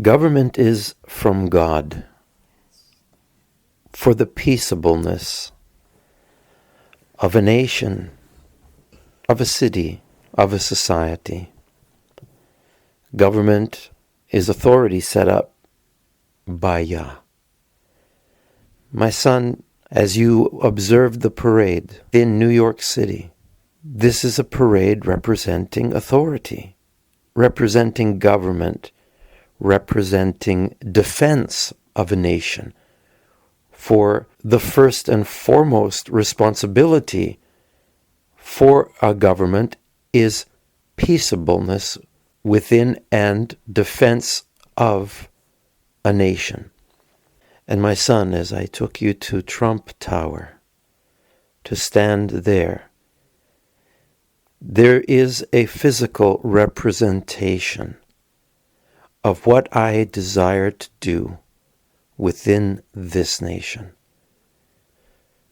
Government is from God for the peaceableness of a nation, of a city, of a society. Government is authority set up by Yah. My son, as you observed the parade in New York City, this is a parade representing authority, representing government, representing defense of a nation. For the first and foremost responsibility for a government is peaceableness within and defense of a nation. And my son, as I took you to Trump Tower, to stand there is a physical representation of what I desire to do within this nation.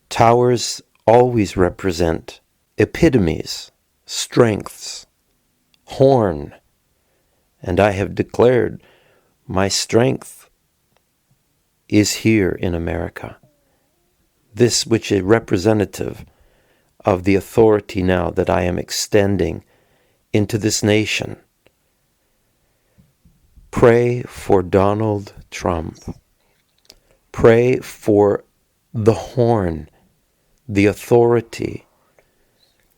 Towers always represent epitomes, strengths, horn, and I have declared my strength is here in America. This which is representative of the authority now that I am extending into this nation. Pray for Donald Trump. Pray for the horn, the authority.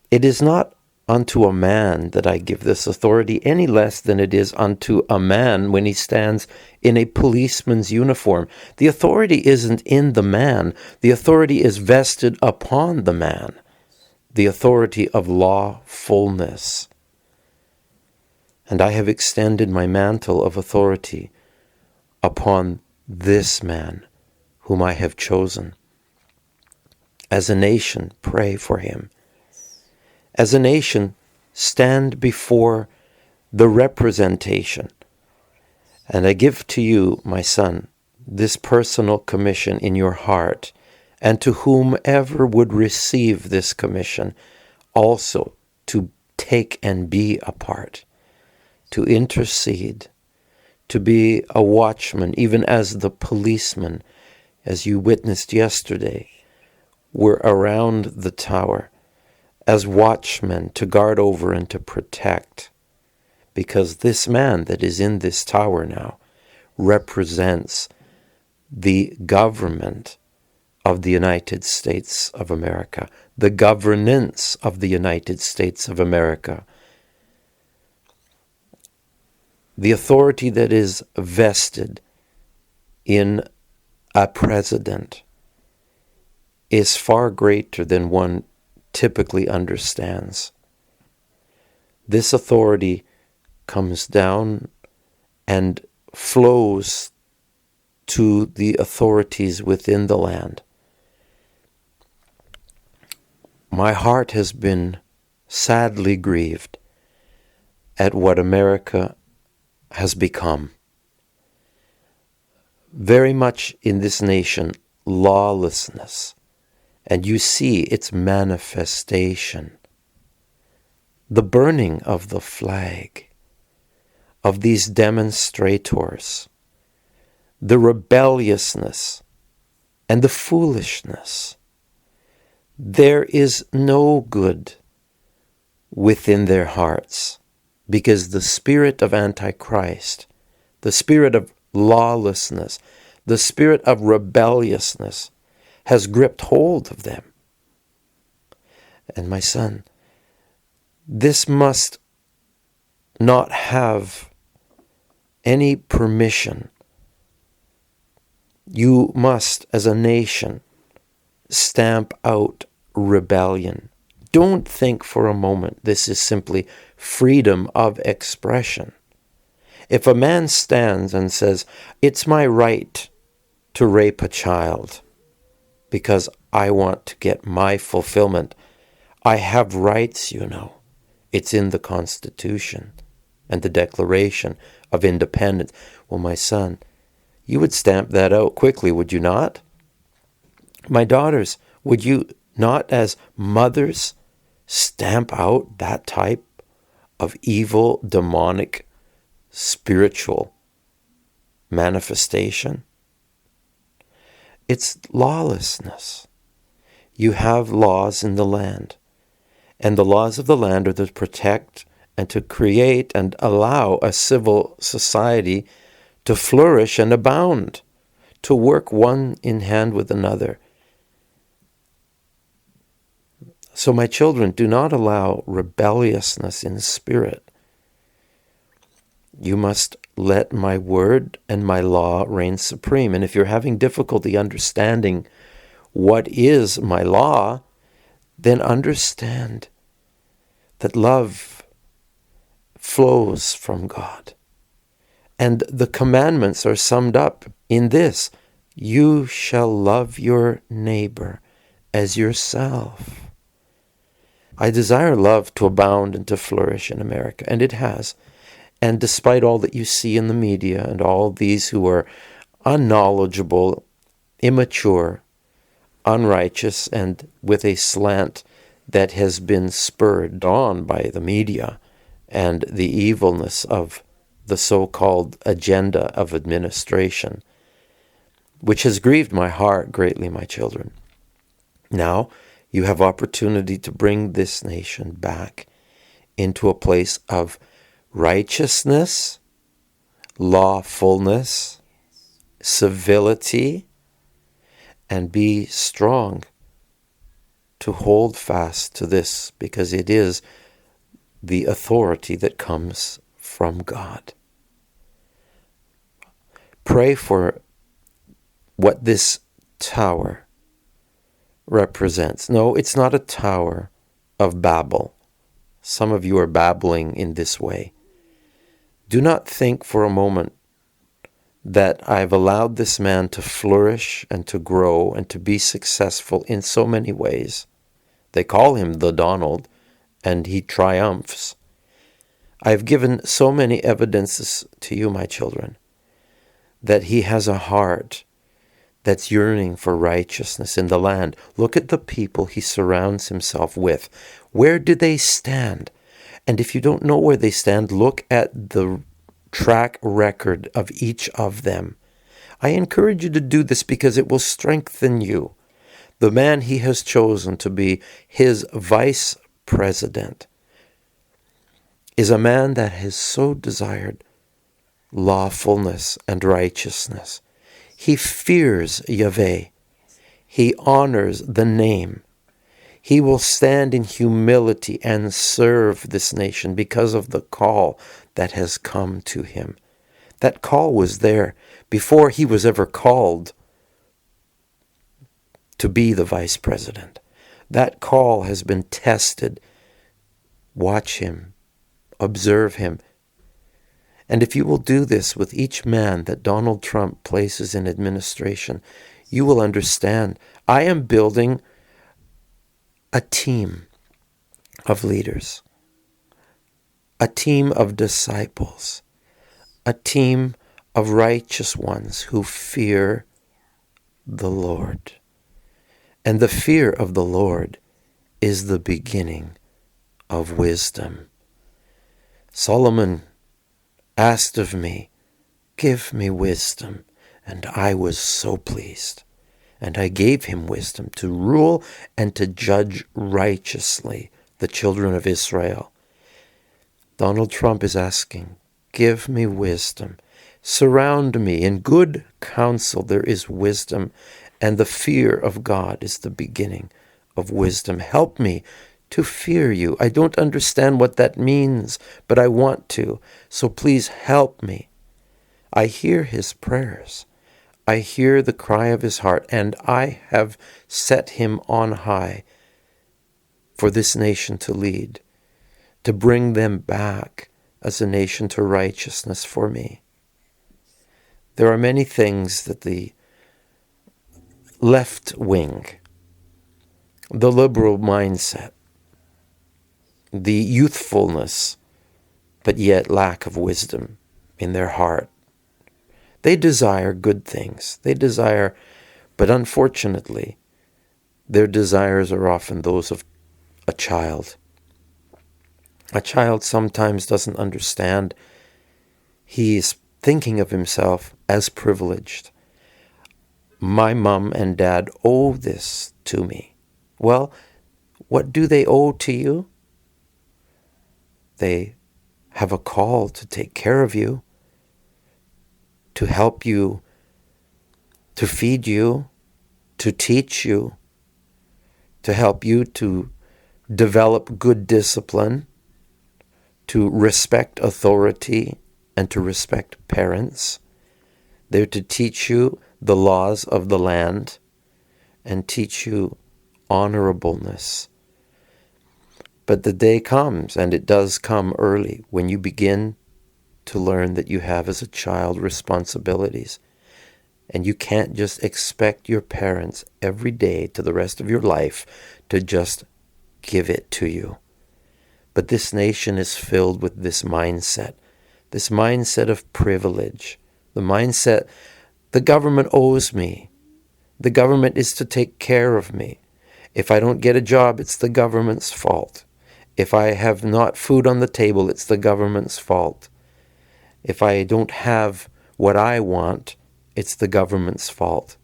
It is not unto a man that I give this authority any less than it is unto a man when he stands in a policeman's uniform. The authority isn't in the man. The authority is vested upon the man. The authority of lawfulness. And I have extended my mantle of authority upon this man whom I have chosen. As a nation, pray for him. As a nation, stand before the representation. And I give to you, my son, this personal commission in your heart, and to whomever would receive this commission, also to take and be a part, to intercede, to be a watchman, even as the policemen, as you witnessed yesterday, were around the tower, as watchmen to guard over and to protect. Because this man that is in this tower now represents the government of the United States of America, the governance of the United States of America, the authority that is vested in a president is far greater than one typically understands. This authority comes down and flows to the authorities within the land. My heart has been sadly grieved at what America has become. Very much in this nation, lawlessness, and you see its manifestation. The burning of the flag, of these demonstrators, the rebelliousness and the foolishness. There is no good within their hearts, because the spirit of Antichrist, the spirit of lawlessness, the spirit of rebelliousness has gripped hold of them. And my son, this must not have any permission. You must, as a nation, stamp out rebellion. Don't think for a moment this is simply freedom of expression. If a man stands and says, it's my right to rape a child because I want to get my fulfillment, I have rights, you know. It's in the Constitution and the Declaration of Independence. Well, my son, you would stamp that out quickly, would you not? My daughters, would you not, as mothers, stamp out that type of evil, demonic, spiritual manifestation. It's lawlessness. You have laws in the land, and the laws of the land are to protect and to create and allow a civil society to flourish and abound, to work one in hand with another. So my children, do not allow rebelliousness in spirit. You must let my word and my law reign supreme. And if you're having difficulty understanding what is my law, then understand that love flows from God. And the commandments are summed up in this: you shall love your neighbor as yourself. I desire love to abound and to flourish in America, and it has. And despite all that you see in the media and all these who are unknowledgeable, immature, unrighteous, and with a slant that has been spurred on by the media and the evilness of the so-called agenda of administration, which has grieved my heart greatly, my children. Now you have opportunity to bring this nation back into a place of righteousness, lawfulness, civility, and be strong to hold fast to this, because it is the authority that comes from God. Pray for what this tower represents. No, it's not a tower of Babel. Some of you are babbling in this way. Do not think for a moment that I've allowed this man to flourish and to grow and to be successful in so many ways. They call him the Donald, and he triumphs. I've given so many evidences to you, my children, that he has a heart that's yearning for righteousness in the land. Look at the people he surrounds himself with. Where do they stand? And if you don't know where they stand, look at the track record of each of them. I encourage you to do this because it will strengthen you. The man he has chosen to be his vice president is a man that has so desired lawfulness and righteousness. He fears Yahweh. He honors the name. He will stand in humility and serve this nation because of the call that has come to him. That call was there before he was ever called to be the vice president. That call has been tested. Watch him. Observe him. And if you will do this with each man that Donald Trump places in administration, you will understand. I am building a team of leaders, a team of disciples, a team of righteous ones who fear the Lord. And the fear of the Lord is the beginning of wisdom. Solomon asked of me, give me wisdom, and I was so pleased. And I gave him wisdom to rule and to judge righteously the children of Israel. Donald Trump is asking, give me wisdom. Surround me in good counsel. There is wisdom, and the fear of God is the beginning of wisdom. Help me to fear you. I don't understand what that means, but I want to. So please help me. I hear his prayers. I hear the cry of his heart, and I have set him on high for this nation to lead, to bring them back as a nation to righteousness for me. There are many things that the left wing, the liberal mindset, the youthfulness, but yet lack of wisdom in their heart. They desire good things. They desire, but unfortunately, their desires are often those of a child. A child sometimes doesn't understand. He is thinking of himself as privileged. My mom and dad owe this to me. Well, what do they owe to you? They have a call to take care of you, to help you, to feed you, to teach you, to help you to develop good discipline, to respect authority, and to respect parents. They're to teach you the laws of the land and teach you honorableness. But the day comes, and it does come early, when you begin to learn that you have as a child responsibilities. And you can't just expect your parents every day to the rest of your life to just give it to you. But this nation is filled with this mindset of privilege, the mindset, the government owes me. The government is to take care of me. If I don't get a job, it's the government's fault. If I have not food on the table, it's the government's fault. If I don't have what I want, it's the government's fault.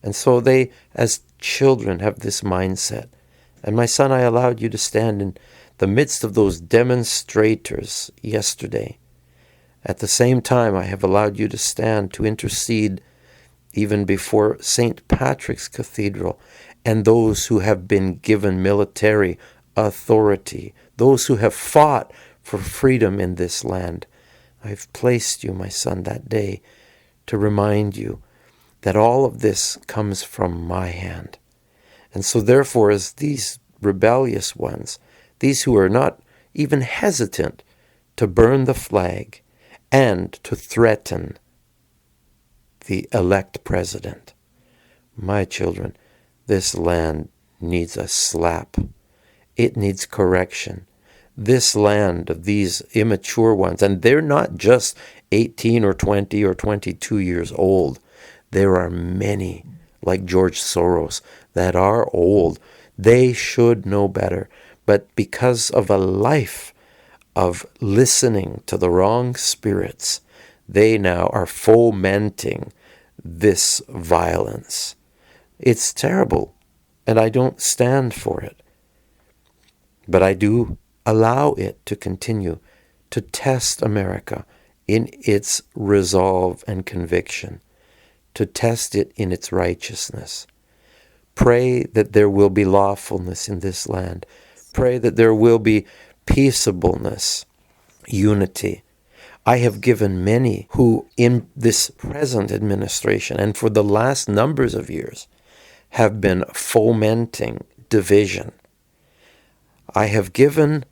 And so they, as children, have this mindset. And my son, I allowed you to stand in the midst of those demonstrators yesterday. At the same time, I have allowed you to stand to intercede even before St. Patrick's Cathedral and those who have been given military authority, those who have fought for freedom in this land. I've placed you, my son, that day to remind you that all of this comes from my hand. And so therefore, as these rebellious ones, these who are not even hesitant to burn the flag and to threaten the elect president, my children, this land needs a slap. It needs correction. This land of these immature ones, and they're not just 18 or 20 or 22 years old. There are many, like George Soros, that are old. They should know better. But because of a life of listening to the wrong spirits, they now are fomenting this violence. It's terrible, and I don't stand for it. But I do allow it to continue to test America in its resolve and conviction, to test it in its righteousness. Pray that there will be lawfulness in this land. Pray that there will be peaceableness, unity. I have given many who in this present administration and for the last numbers of years have been fomenting division. I have given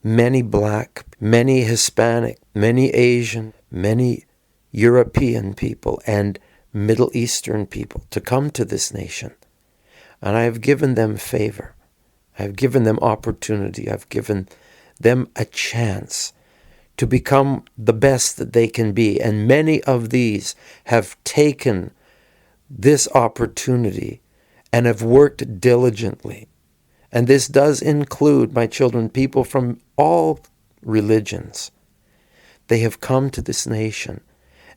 many black, many Hispanic, many Asian, many European people and Middle Eastern people to come to this nation. And I have given them favor. I have given them opportunity. I've given them a chance to become the best that they can be. And many of these have taken this opportunity and have worked diligently. And this does include, my children, people from all religions. They have come to this nation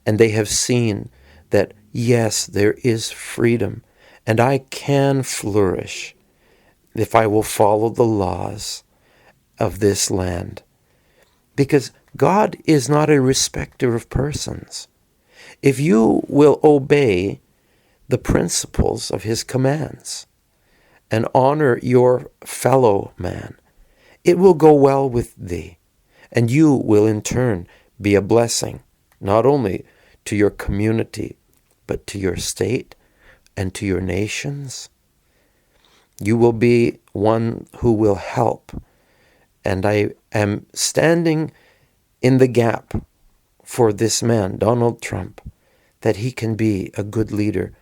and they have seen that, yes, there is freedom and I can flourish if I will follow the laws of this land. Because God is not a respecter of persons. If you will obey the principles of his commands and honor your fellow man, it will go well with thee, and you will in turn be a blessing, not only to your community, but to your state and to your nations. You will be one who will help. And I am standing in the gap for this man, Donald Trump, that he can be a good leader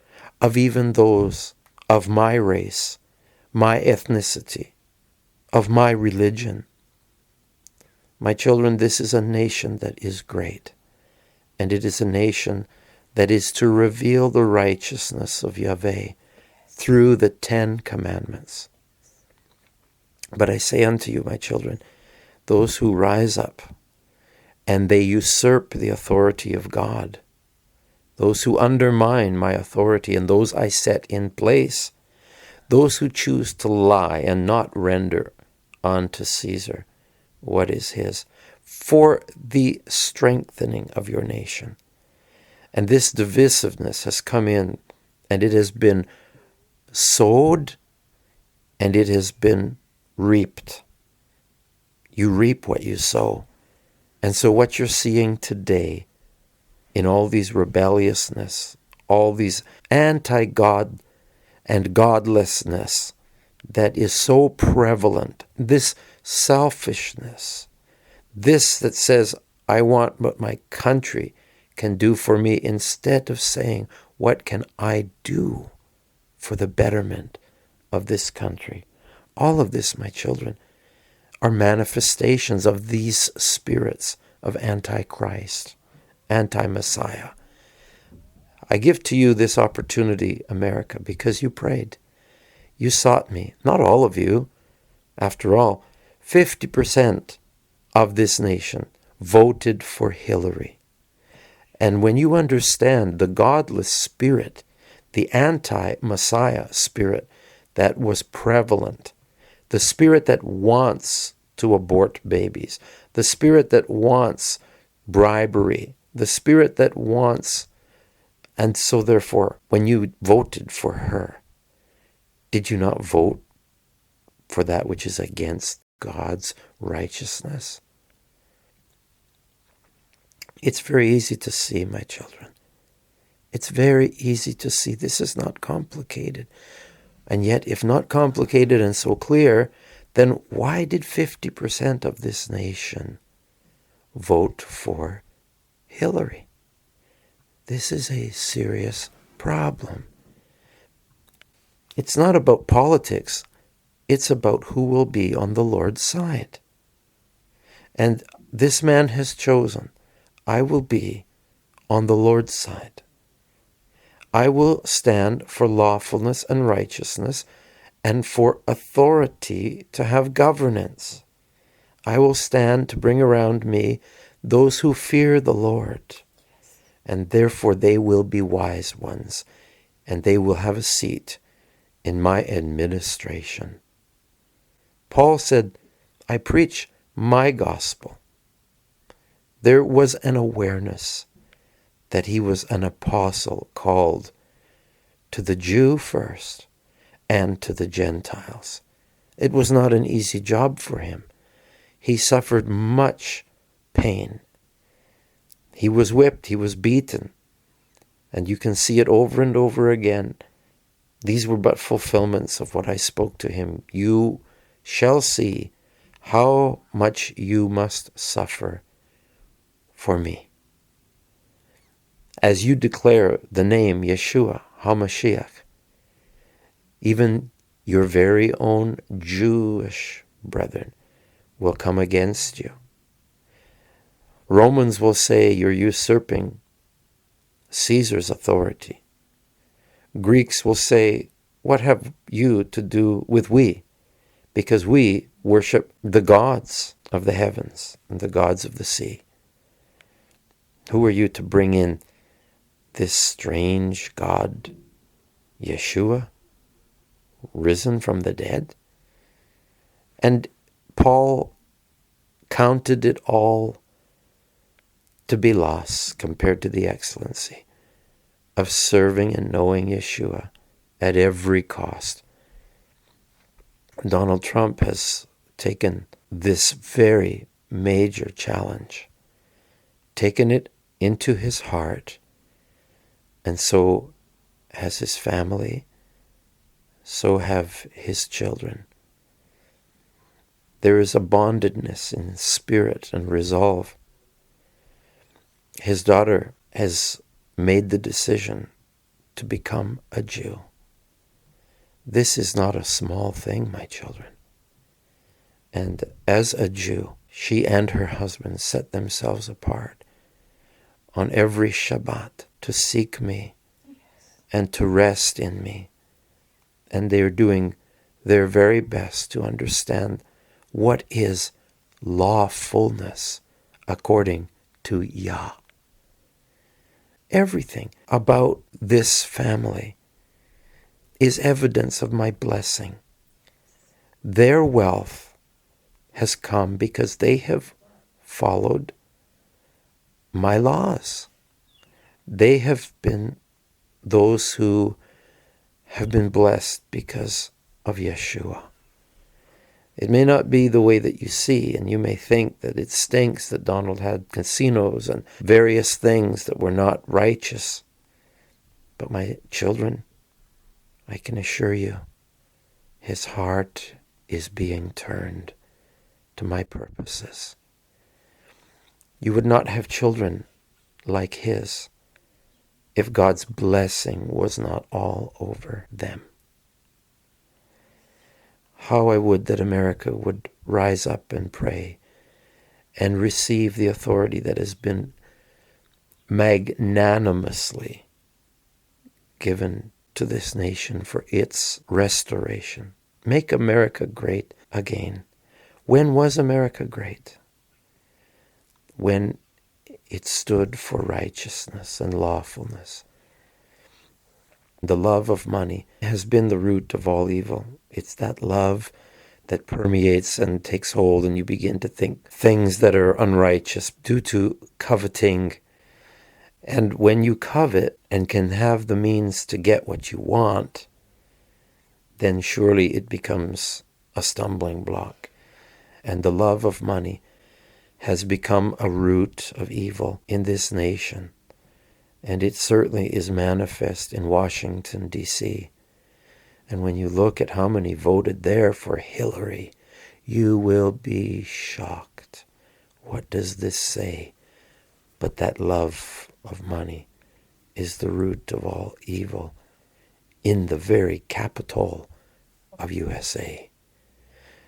of even those of my race, my ethnicity, of my religion. My children, this is a nation that is great, and it is a nation that is to reveal the righteousness of Yahweh through the 10 commandments. But I say unto you, my children, those who rise up and they usurp the authority of God, those who undermine my authority and those I set in place, those who choose to lie and not render unto Caesar what is his, for the strengthening of your nation. And this divisiveness has come in, and it has been sowed, and it has been reaped. You reap what you sow. And so what you're seeing today in all these rebelliousness, all these anti-God and godlessness that is so prevalent, this selfishness, this that says, I want what my country can do for me, instead of saying, what can I do for the betterment of this country? All of this, my children, are manifestations of these spirits of Antichrist, anti-Messiah. I give to you this opportunity, America, because you prayed. You sought me. Not all of you. After all, 50% of this nation voted for Hillary. And when you understand the godless spirit, the anti-Messiah spirit that was prevalent, the spirit that wants to abort babies, the spirit that wants bribery, the spirit that wants, and so therefore, when you voted for her, did you not vote for that which is against God's righteousness? It's very easy to see, my children. It's very easy to see. This is not complicated. And yet, if not complicated and so clear, then why did 50% of this nation vote for Hillary? This is a serious problem. It's not about politics. It's about who will be on the Lord's side. And this man has chosen, I will be on the Lord's side. I will stand for lawfulness and righteousness and for authority to have governance. I will stand to bring around me those who fear the Lord, and therefore they will be wise ones, and they will have a seat in my administration. Paul said, I preach my gospel. There was an awareness that he was an apostle called to the Jew first and to the Gentiles. It was not an easy job for him. He suffered much pain. He was whipped, he was beaten, and you can see it over and over again. These were but fulfillments of what I spoke to him. You shall see how much you must suffer for me. As you declare the name Yeshua HaMashiach, even your very own Jewish brethren will come against you. Romans will say you're usurping Caesar's authority. Greeks will say, what have you to do with we? Because we worship the gods of the heavens and the gods of the sea. Who are you to bring in this strange God, Yeshua, risen from the dead? And Paul counted it all to be loss compared to the excellency of serving and knowing Yeshua at every cost. Donald Trump has taken this very major challenge, taken it into his heart, and so has his family, so have his children. There is a bondedness in spirit and resolve. His daughter has made the decision to become a Jew. This is not a small thing, my children. And as a Jew, she and her husband set themselves apart on every Shabbat to seek me and to rest in me. And they are doing their very best to understand what is lawfulness according to Yah. everything about this family is evidence of my blessing. Their wealth has come because they have followed my laws. They have been those who have been blessed because of Yeshua. It may not be the way that you see, and you may think that it stinks that Donald had casinos and various things that were not righteous. But my children, I can assure you, his heart is being turned to my purposes. You would not have children like his if God's blessing was not all over them. How I would that America would rise up and pray and receive the authority that has been magnanimously given to this nation for its restoration. Make America great again. When was America great? When it stood for righteousness and lawfulness. The love of money has been the root of all evil. It's that love that permeates and takes hold, and you begin to think things that are unrighteous due to coveting. And when you covet and can have the means to get what you want, then surely it becomes a stumbling block. And the love of money has become a root of evil in this nation. And it certainly is manifest in Washington, D.C. And when you look at how many voted there for Hillary, you will be shocked. What does this say? But that love of money is the root of all evil in the very capital of USA.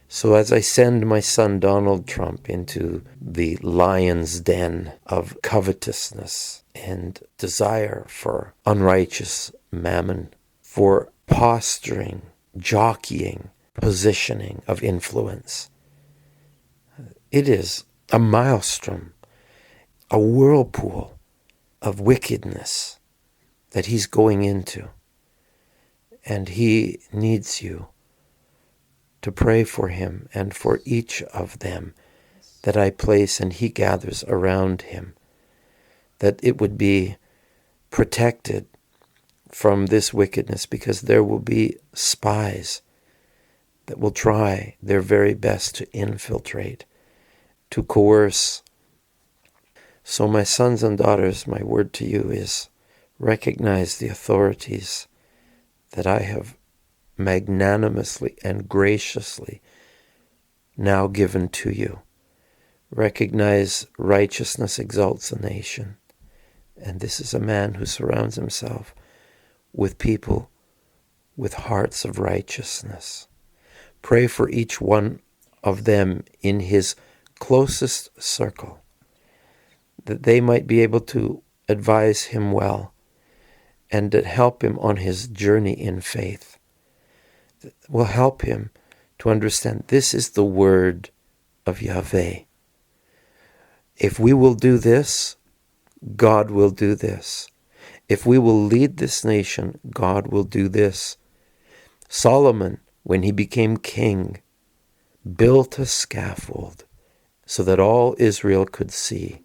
So as I send my son Donald Trump into the lion's den of covetousness and desire for unrighteous mammon, for posturing, jockeying, positioning of influence, it is a maelstrom, a whirlpool of wickedness that he's going into. And he needs you to pray for him and for each of them that I place and he gathers around him, that it would be protected from this wickedness, because there will be spies that will try their very best to infiltrate, to coerce. So my sons and daughters, my word to you is, recognize the authorities that I have magnanimously and graciously now given to you. Recognize righteousness exalts a nation. And this is a man who surrounds himself with people with hearts of righteousness. Pray for each one of them in his closest circle, that they might be able to advise him well and that help him on his journey in faith. That will help him to understand this is the word of Yahweh. If we will do this, God will do this. If we will lead this nation, God will do this. Solomon, when he became king, built a scaffold so that all Israel could see,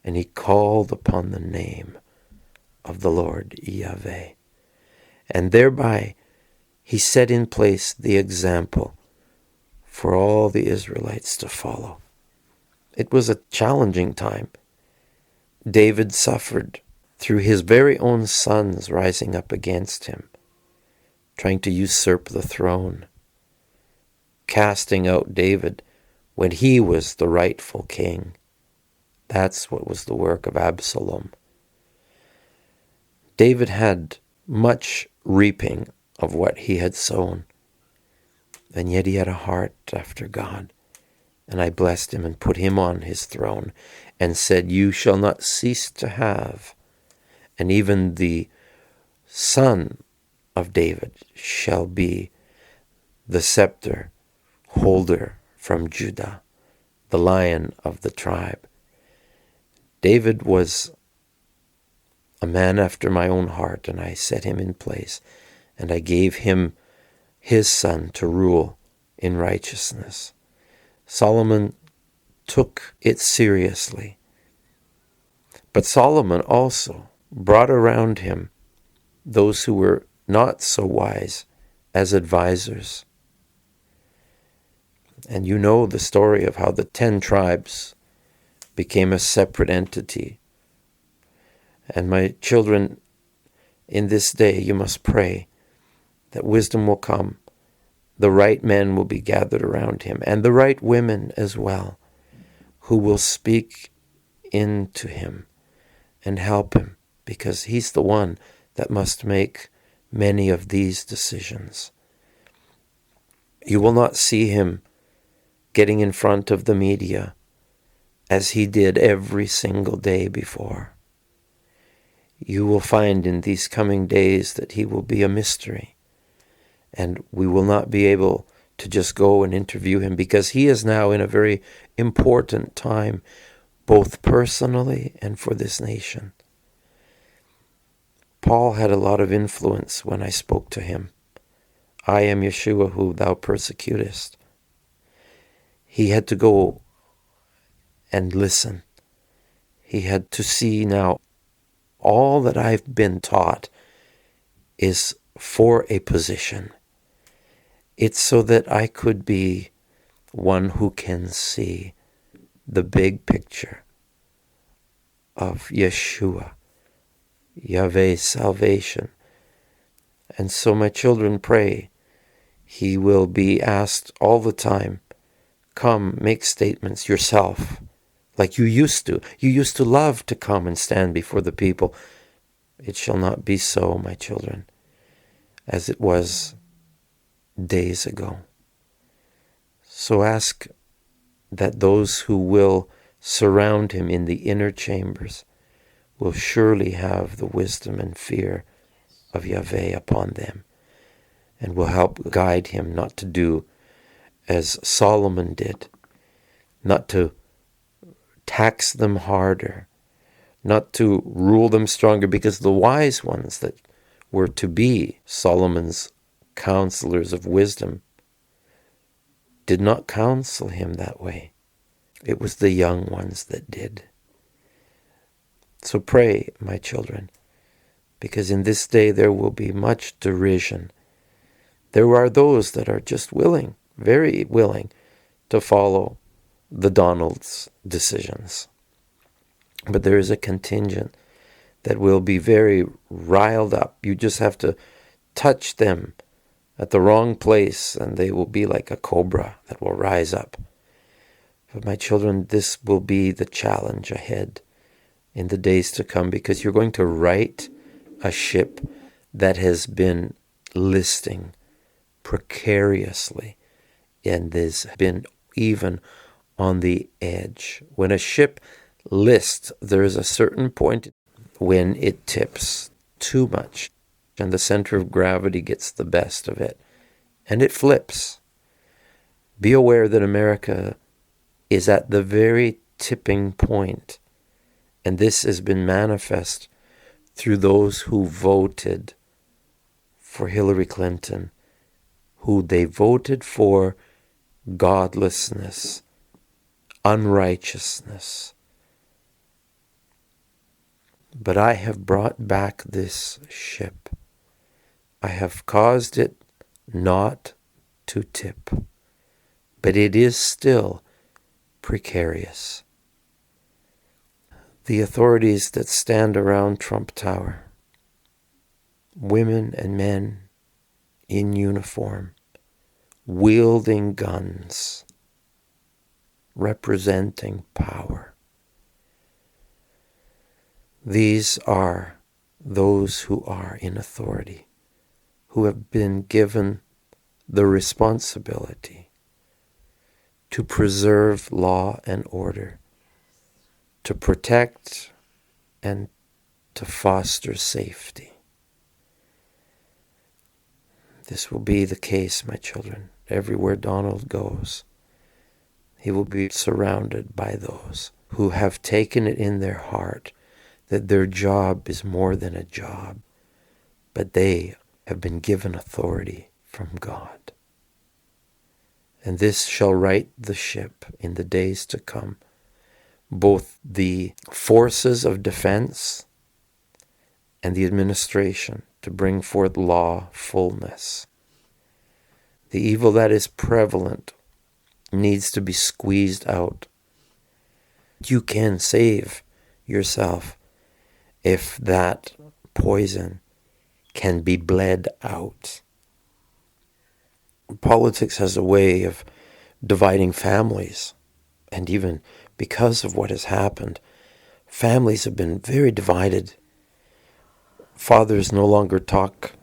and he called upon the name of the Lord Yahweh. And thereby he set in place the example for all the Israelites to follow. It was a challenging time. David suffered through his very own sons rising up against him, trying to usurp the throne, casting out David when he was the rightful king. That's what was the work of Absalom. David had much reaping of what he had sown, and yet he had a heart after God. And I blessed him and put him on his throne and said, you shall not cease to have, and even the son of David shall be the scepter holder from Judah, the lion of the tribe. David was a man after my own heart, and I set him in place, and I gave him his son to rule in righteousness. Solomon took it seriously. But Solomon also brought around him those who were not so wise as advisors. And you know the story of how the 10 tribes became a separate entity. And my children, in this day you must pray that wisdom will come. The right men will be gathered around him, and the right women as well, who will speak into him and help him, because he's the one that must make many of these decisions. You will not see him getting in front of the media as he did every single day before. You will find in these coming days that he will be a mystery, and we will not be able to just go and interview him, because he is now in a very important time, both personally and for this nation. Paul had a lot of influence when I spoke to him. I am Yeshua who thou persecutest. He had to go and listen. He had to see now all that I've been taught is for a position. It's so that I could be one who can see the big picture of Yeshua, Yahweh's salvation. And so my children pray he will be asked all the time, come, make statements yourself, like you used to. You used to love to come and stand before the people. It shall not be so, my children, as it was days ago. So ask that those who will surround him in the inner chambers will surely have the wisdom and fear of Yahweh upon them, and will help guide him not to do as Solomon did, not to tax them harder, not to rule them stronger, because the wise ones that were to be Solomon's counselors of wisdom did not counsel him that way. It was the young ones that did. So pray, my children, because in this day there will be much derision. There are those that are just willing, very willing, to follow the Donald's decisions. But there is a contingent that will be very riled up. You just have to touch them at the wrong place, and they will be like a cobra that will rise up. But my children, this will be the challenge ahead in the days to come, because you're going to right a ship that has been listing precariously and has been even on the edge. When a ship lists, there is a certain point when it tips too much and the center of gravity gets the best of it, and it flips. Be aware that America is at the very tipping point, and this has been manifest through those who voted for Hillary Clinton, who they voted for godlessness, unrighteousness. But I have brought back this ship. I have caused it not to tip, but it is still precarious. The authorities that stand around Trump Tower, women and men in uniform, wielding guns, representing power. These are those who are in authority, who have been given the responsibility to preserve law and order, to protect and to foster safety. This will be the case, my children. Everywhere Donald goes, he will be surrounded by those who have taken it in their heart that their job is more than a job, but they have been given authority from God. And this shall right the ship in the days to come, both the forces of defense and the administration, to bring forth law fullness. The evil that is prevalent needs to be squeezed out. You can save yourself if that poison can be bled out. Politics has a way of dividing families, and even because of what has happened, families have been very divided. Fathers no longer talk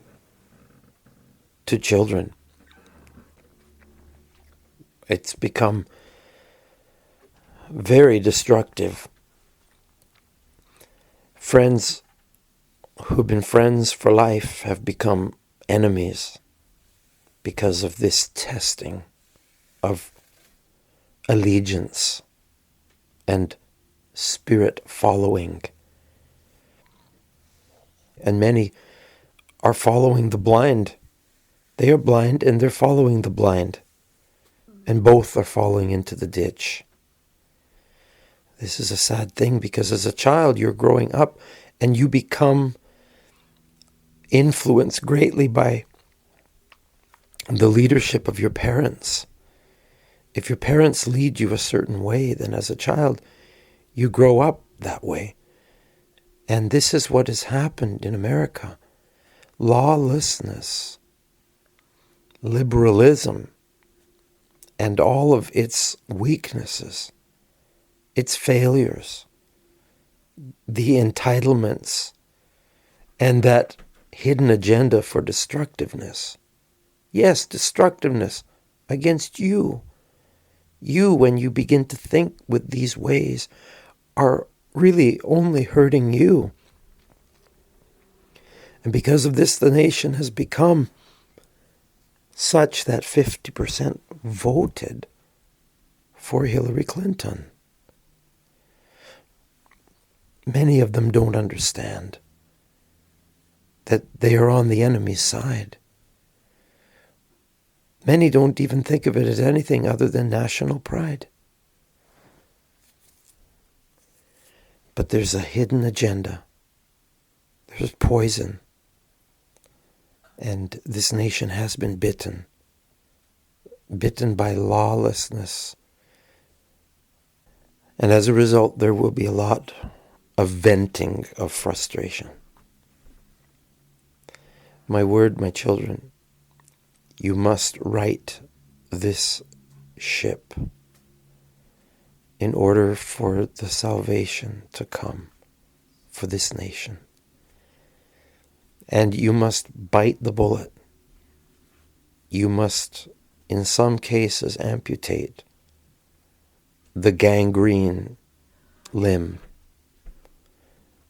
to children. It's become very destructive. Friends who've been friends for life have become enemies because of this testing of allegiance and spirit following. And many are following the blind. They are blind and they're following the blind. And both are falling into the ditch. This is a sad thing because as a child you're growing up and you become influenced greatly by the leadership of your parents. If your parents lead you a certain way, then as a child you grow up that way. And this is what has happened in America. Lawlessness, liberalism, and all of its weaknesses, its failures, the entitlements, and that hidden agenda for destructiveness. Yes, destructiveness against you. You, when you begin to think with these ways, are really only hurting you. And because of this, the nation has become such that 50% voted for Hillary Clinton. Many of them don't understand that they are on the enemy's side. Many don't even think of it as anything other than national pride. But there's a hidden agenda. There's poison. And this nation has been bitten by lawlessness. And as a result, there will be a lot of venting of frustration. My word, my children, you must right this ship in order for the salvation to come for this nation. And you must bite the bullet. You must, in some cases, amputate the gangrene limb.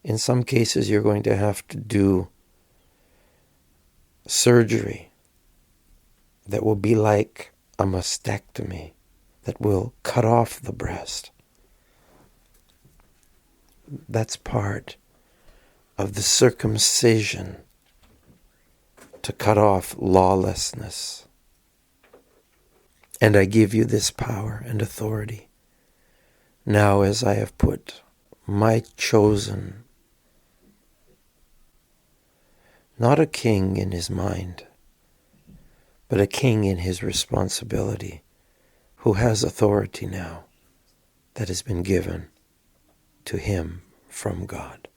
In some cases, you're going to have to do surgery that will be like a mastectomy, that will cut off the breast. That's part of the circumcision to cut off lawlessness. And I give you this power and authority now, as I have put my chosen, not a king in his mind, but a king in his responsibility, who has authority now that has been given to him from God.